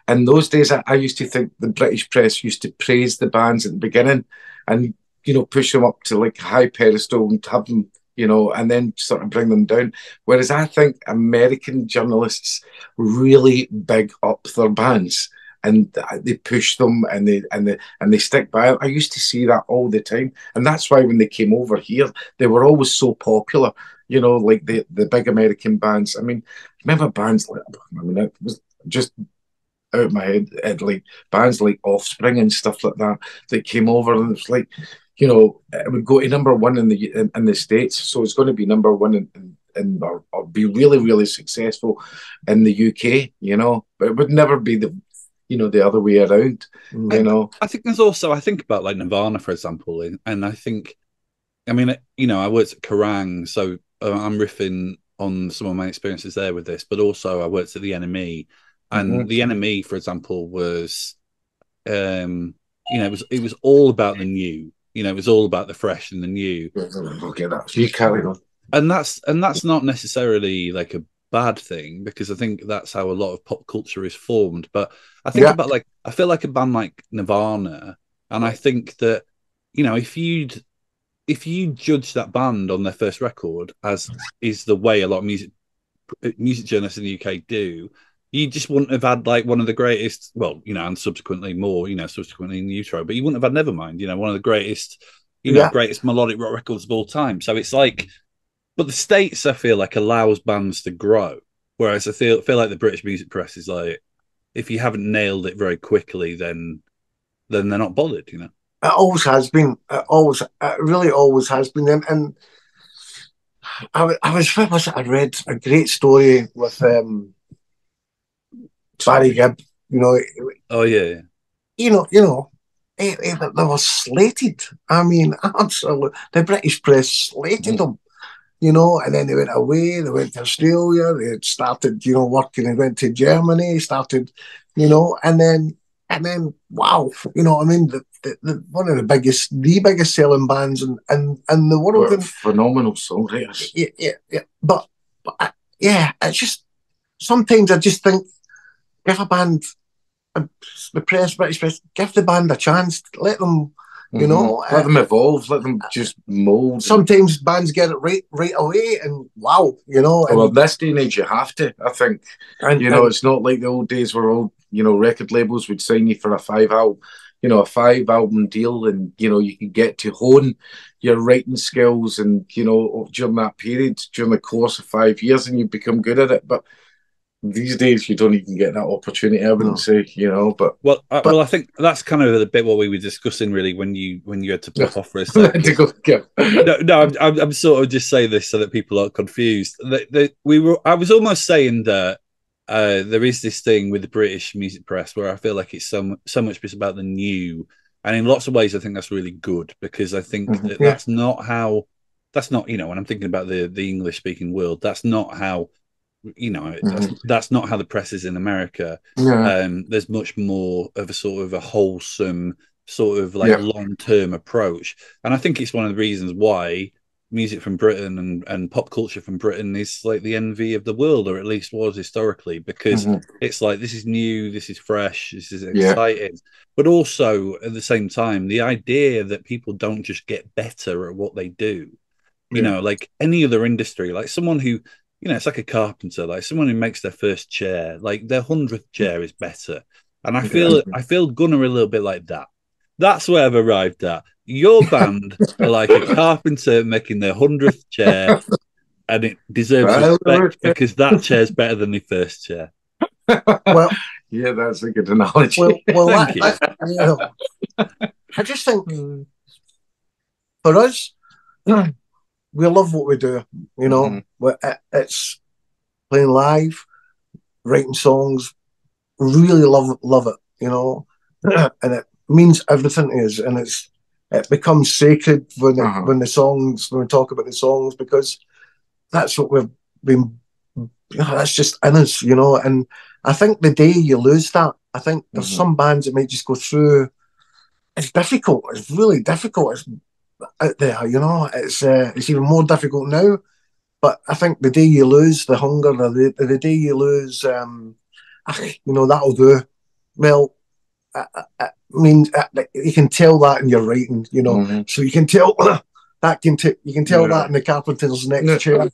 in those days I used to think the British press used to praise the bands at the beginning and, you know, push them up to like a high pedestal and have them, you know, and then sort of bring them down. Whereas I think American journalists really big up their bands and they push them and they stick by it. I used to see that all the time. And that's why when they came over here, they were always so popular, you know, like the big American bands. I mean, remember bands like, I mean, it was just out of my head, like bands like Offspring and stuff like that that came over and it was like, you know, it would go to #1 in the States. So it's going to be #1 in or be really, really successful in the UK, you know, but it would never be the other way around, you know. I think there's also, I think about like Nirvana, for example, and I think, I mean, you know, I worked at Kerrang, so I'm riffing on some of my experiences there with this, but also I worked at the NME, and the NME, for example, was, you know, it was all about the new, you know, it was all about the fresh and the new. Okay, that you carry on, and that's not necessarily like a bad thing because I think that's how a lot of pop culture is formed. But I think about like, I feel like a band like Nirvana, and I think that, you know, if you judge that band on their first record, as is the way a lot of music journalists in the UK do, you just wouldn't have had like one of the greatest, well, you know, and subsequently in utero, but you wouldn't have had Nevermind, you know, one of the greatest, you know, greatest melodic rock records of all time. So it's like, but the States, I feel like, allows bands to grow, whereas I feel like the British music press is like, if you haven't nailed it very quickly, then they're not bothered, you know. It always has been. It really always has been. And I read a great story with Barry Gibb. You know. Oh yeah. You know, they were slated. I mean, absolutely, the British press slated them. You know, and then they went away. They went to Australia. They started, you know, working. They went to Germany. Started, you know, and then And then, wow, you know what I mean? One of the biggest selling bands in the world. And phenomenal songwriters. Yeah. But yeah, it's just, sometimes I just think, give a band, the British press, give the band a chance, let them, you know. Let them evolve, let them just mould. Sometimes bands get it right away, and wow, you know. Well, this day and age, you have to, I think. You know, it's not like the old days where record labels would sign you for a 5-album deal, and you could get to hone your writing skills, and during that period, during the course of 5 years, and you become good at it. But these days, you don't even get that opportunity, I wouldn't say, But I think that's kind of the bit what we were discussing, really, when you had to pop off for a second. I'm sort of just saying this so that people aren't confused. I was almost saying that there is this thing with the British music press where I feel like it's so much just about the new, and in lots of ways, I think that's really good, because I think that's not, when I'm thinking about the English speaking world, that's not how. That's not how the press is in America. There's much more of a sort of a wholesome, sort of like long-term approach, and I think it's one of the reasons why music from Britain and pop culture from Britain is like the envy of the world, or at least was historically, because it's like, this is new, this is fresh, this is exciting, but also at the same time, the idea that people don't just get better at what they do, like any other industry, like someone who, it's like a carpenter, like someone who makes their first chair, like their 100th chair is better. And I feel Gunnar a little bit like that. That's where I've arrived at. Your band are like a carpenter making their 100th chair, and it deserves respect because that chair's better than the first chair. Well, yeah, that's a good analogy. Thank you. I just think for us, we love what we do, It's playing live, writing songs, really love it, and it means everything to us, and it becomes sacred when we talk about the songs, because that's what we've been, that's just in us, and I think the day you lose that, I think there's some bands that might just go through, it's difficult, it's really difficult, it's out there, it's even more difficult now. But I think the day you lose the hunger, or the day you lose, that'll do. Well, I mean, you can tell that in your writing, So you can tell that you can tell that in the carpenter's next chair.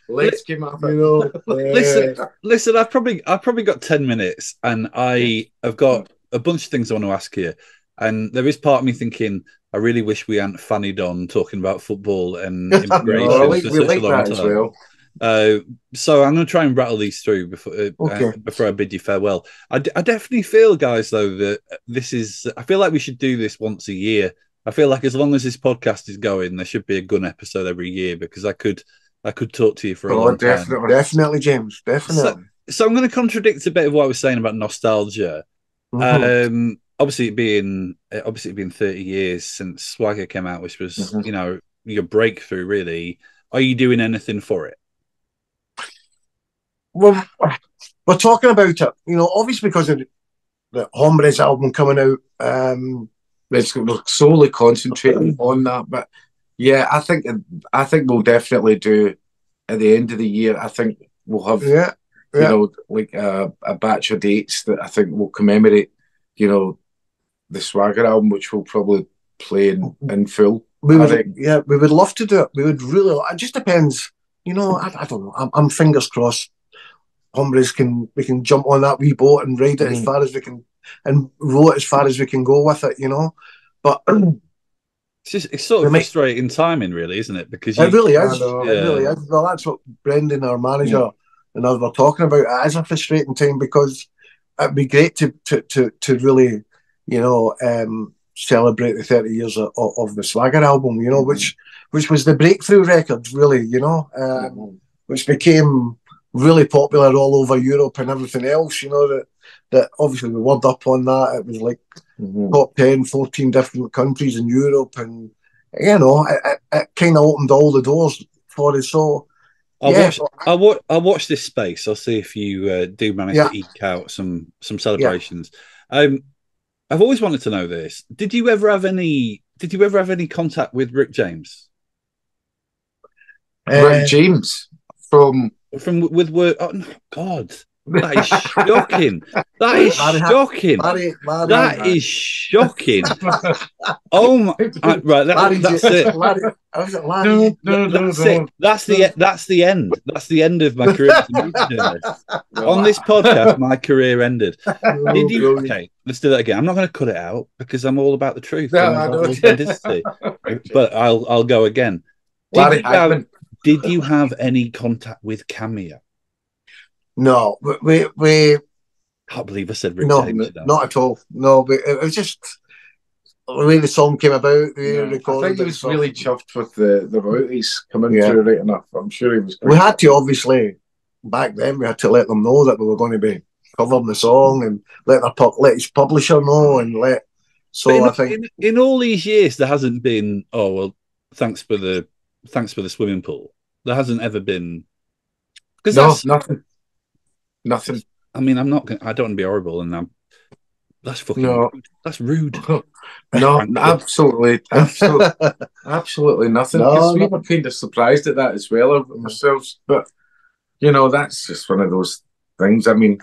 Let's give up. Listen. I've probably got 10 minutes, and I've got a bunch of things I want to ask you. And there is part of me thinking, I really wish we hadn't fannied on talking about football and immigration for such a long time. So I'm going to try and rattle these through before I bid you farewell. I definitely feel, guys, though, that I feel like we should do this once a year. I feel like as long as this podcast is going, there should be a gun episode every year, because I could talk to you for a long time. Definitely, James, definitely. So I'm going to contradict a bit of what I was saying about nostalgia. Obviously, it being 30 years since Swagger came out, which was your breakthrough, really. Are you doing anything for it? Well, we're talking about it, obviously because of the Hombres album coming out. We're solely concentrating on that, but yeah, I think we'll definitely do at the end of the year. I think we'll have like a batch of dates that I think will commemorate, the Swagger album, which we'll probably play in full. We would love to do it. We would really. It just depends, I don't know. I'm fingers crossed. Hombres we can jump on that wee boat and ride it as far as we can, and row it as far as we can go with it, But it's sort of frustrating timing, really, isn't it? Because it really is. It really is. Well, that's what Brendan, our manager, and us were talking about. It is a frustrating time, because it'd be great to really, celebrate the 30 years of the Swagger album, which was the breakthrough record, really, which became really popular all over Europe and everything else, that obviously we word up on that. It was like top 10, 14 different countries in Europe, and it kind of opened all the doors for us. So I'll watch this space. I'll see if you do manage to eke out some celebrations. I've always wanted to know this. Did you ever have any contact with Rick James? Rick James from with work? Oh no, God. That is shocking. That is shocking. That is shocking. Oh my! Right, that's it. That's it. That's the end. That's the end of my career as a music journalist. On this podcast, my career ended. Did you? Okay, let's do that again. I'm not going to cut it out because I'm all about the truth and about authenticity. But I'll go again. Did you have any contact with Cameo? No, we can't believe I said Rick James. Not at all. No, but it was just the way the song came about. I think he was really chuffed with the royalties coming through right enough. I'm sure he was. We had to, obviously, back then, we had to let them know that we were going to be covering the song and let his publisher know and let. So I think in all these years there hasn't been. Oh well, thanks for the swimming pool. There hasn't ever been. Because nothing. I mean, I don't want to be horrible, and that's fucking rude. That's rude. No, absolutely nothing. Because we were kind of surprised at that as well ourselves. But that's just one of those things. I mean,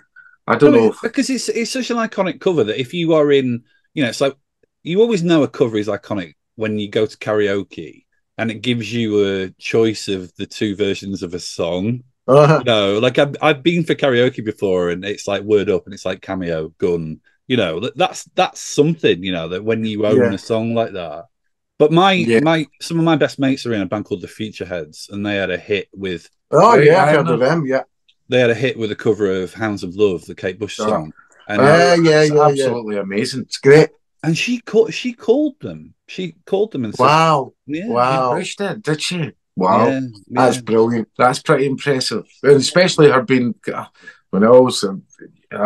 I don't know because it's such an iconic cover that if you are in, it's like you always know a cover is iconic when you go to karaoke and it gives you a choice of the two versions of a song. Like I've been for karaoke before, and it's like Word Up, and it's like Cameo, Gun. That's something. That when you own a song like that. But some of my best mates are in a band called the Future Heads, and they had a hit with. Oh yeah, I've heard of them. Yeah, they had a hit with a cover of Hounds of Love, the Kate Bush song. And absolutely amazing. It's great. And she called them. She called them and said, "Wow, wow, she pushed it, did she?" Wow, that's brilliant. That's pretty impressive, and especially her being when I was a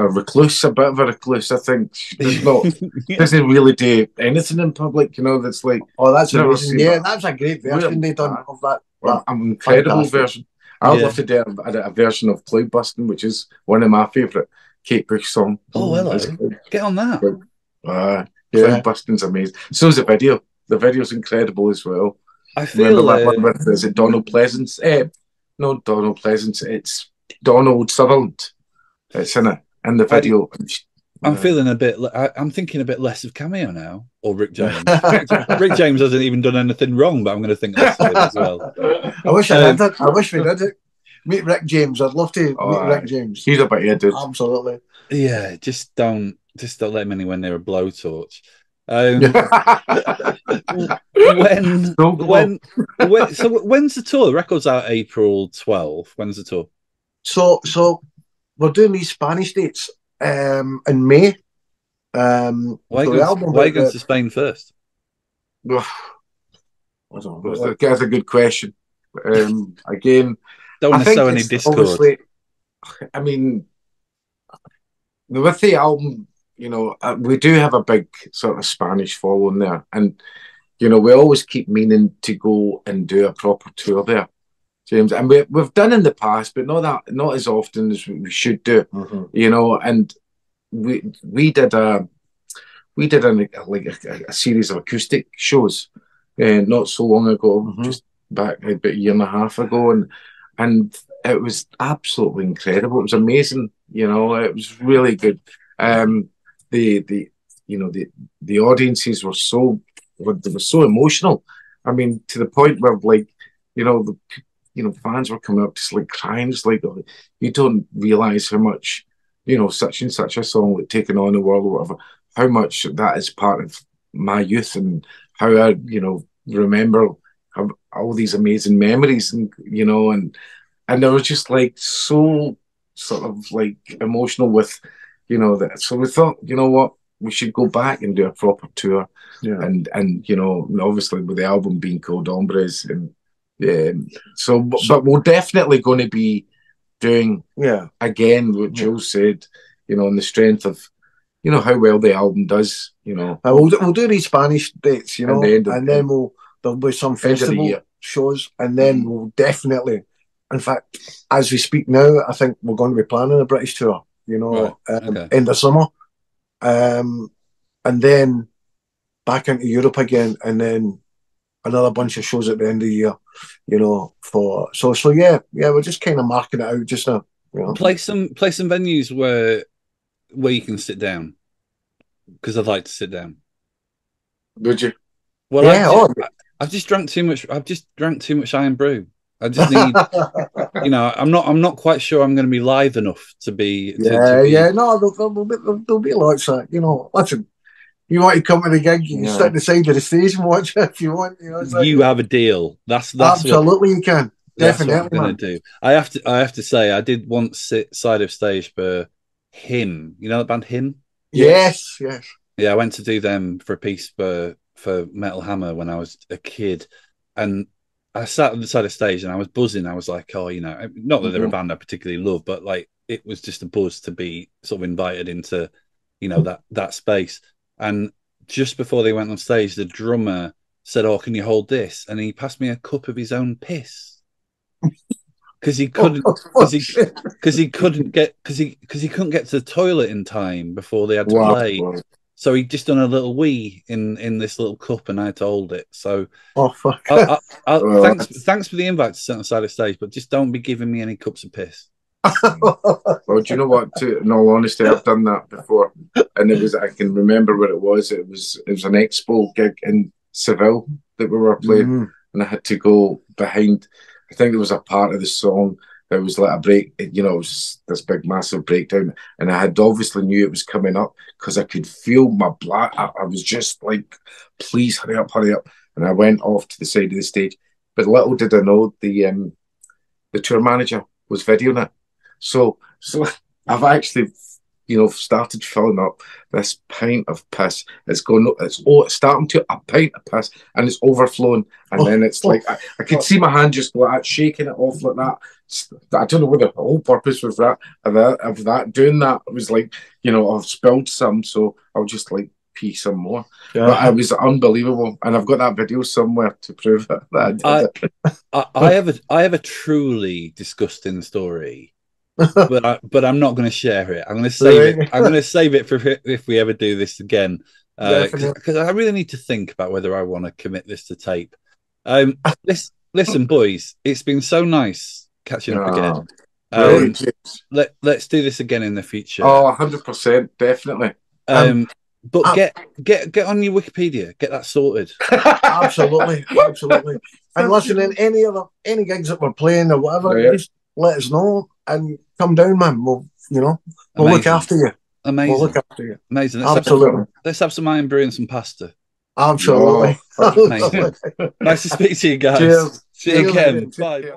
recluse, a bit of a recluse. I think she doesn't really do anything in public. That's like that's amazing. Yeah, that's a great version they done of that. An incredible version. I'd love to do a version of Cloud Busting, which is one of my favourite Kate Bush songs. Oh, hello, get on that. Cloud Busting's amazing. So is the video. The video's incredible as well. I feel that one with is it Donald Pleasance? No, Donald Pleasance. It's Donald Sutherland. It's in it in the video. I'm feeling a bit. I'm thinking a bit less of Cameo now, or Rick James. Rick James hasn't even done anything wrong, but I'm going to think less of it as well. I wish I did it. I wish we did it. Meet Rick James. I'd love to meet Rick James. He's a bit dude. Absolutely. Yeah, just don't let him anywhere near a blowtorch. So when's the tour? The record's out April 12th. When's the tour? So we're doing these Spanish dates in May. Why are you going to Spain first? I don't know. That's a good question. Again, don't want to sow any discord. I mean, with the album, we do have a big sort of Spanish following there, and we always keep meaning to go and do a proper tour there, James. And we've done in the past, but not as often as we should do. And we did a series of acoustic shows not so long ago, just back about a year and a half ago, and it was absolutely incredible. It was amazing, it was really good. The audiences were so emotional. I mean, to the point where fans were coming up just like crying, just like, you don't realise how much such and such a song like Taking On the World or whatever, how much that is part of my youth and how I remember all these amazing memories and they were just like so sort of like emotional with that. So we thought, what, we should go back and do a proper tour. And obviously with the album being called Hombres, and but we're definitely going to be doing again what Jools said, on the strength of how well the album does. We'll do these Spanish dates, and then there'll be some festival shows, and then we'll definitely In fact, as we speak now, I think we're going to be planning a British tour, you know, in the summer. And then back into Europe again, and then another bunch of shows at the end of the year, you know, so yeah, we're just kind of marking it out just now. You know? Play some venues where you can sit down, because I'd like to sit down. Would you? Well, yeah, I've just drank too much. I've just drank too much Iron Brew. I just need, you know, I'm not quite sure I'm going to be live enough to be. Yeah. No, there'll be lots of, you know. Listen, you want to come to the gig, you can sit at the side of the stage and watch it if you want. You know, you have a deal. That's absolutely what, you can. Definitely, that's what I'm going to do. I have to say, I did once sit side of stage for Him. You know the band Him? Yes. Yeah, I went to do them for a piece for Metal Hammer when I was a kid, and I sat on the side of stage and I was buzzing. I was like, oh, you know, not that they're a band I particularly love, but like it was just a buzz to be sort of invited into, you know, that space. And just before they went on stage, the drummer said, "Oh, can you hold this?" And he passed me a cup of his own piss because he couldn't couldn't get to the toilet in time before they had to play. Wow. So he just done a little wee in this little cup, and I had to hold it. So, fuck! Thanks for the invite to sit on the side of the stage, but just don't be giving me any cups of piss. Well, do you know what? In all honesty, I've done that before, and I can remember what it was. It was an expo gig in Seville that we were playing, and I had to go behind. I think there was a part of the song. It was like a break, you know, it was this big, massive breakdown. And I had obviously knew it was coming up because I could feel my blood. I was just like, please hurry up. And I went off to the side of the stage. But little did I know the tour manager was videoing it. So I've actually, you know, started filling up this pint of piss. It's starting to a pint of piss, and it's overflowing. And then it's like I could see my hand just like that, shaking it off like that. I don't know what the whole purpose was of that. Doing that, it was like, you know, I've spilled some, so I'll just like pee some more. Yeah. But it was unbelievable, and I've got that video somewhere to prove it. That I have a truly disgusting story. but I'm not going to share it. I'm going to save it. I'm going to save it for if we ever do this again, because I really need to think about whether I want to commit this to tape. Listen, boys, it's been so nice catching up again. Let's do this again in the future. Oh, 100%, definitely. But get on your Wikipedia, get that sorted. Absolutely. And listen, in any gigs that we're playing or whatever, just let us know and come down, man. We'll look after you. Amazing. We'll look after you. Amazing. Let's have some Iron Brew and some pasta. Absolutely. Nice to speak to you guys. Cheers. See you again. Bye.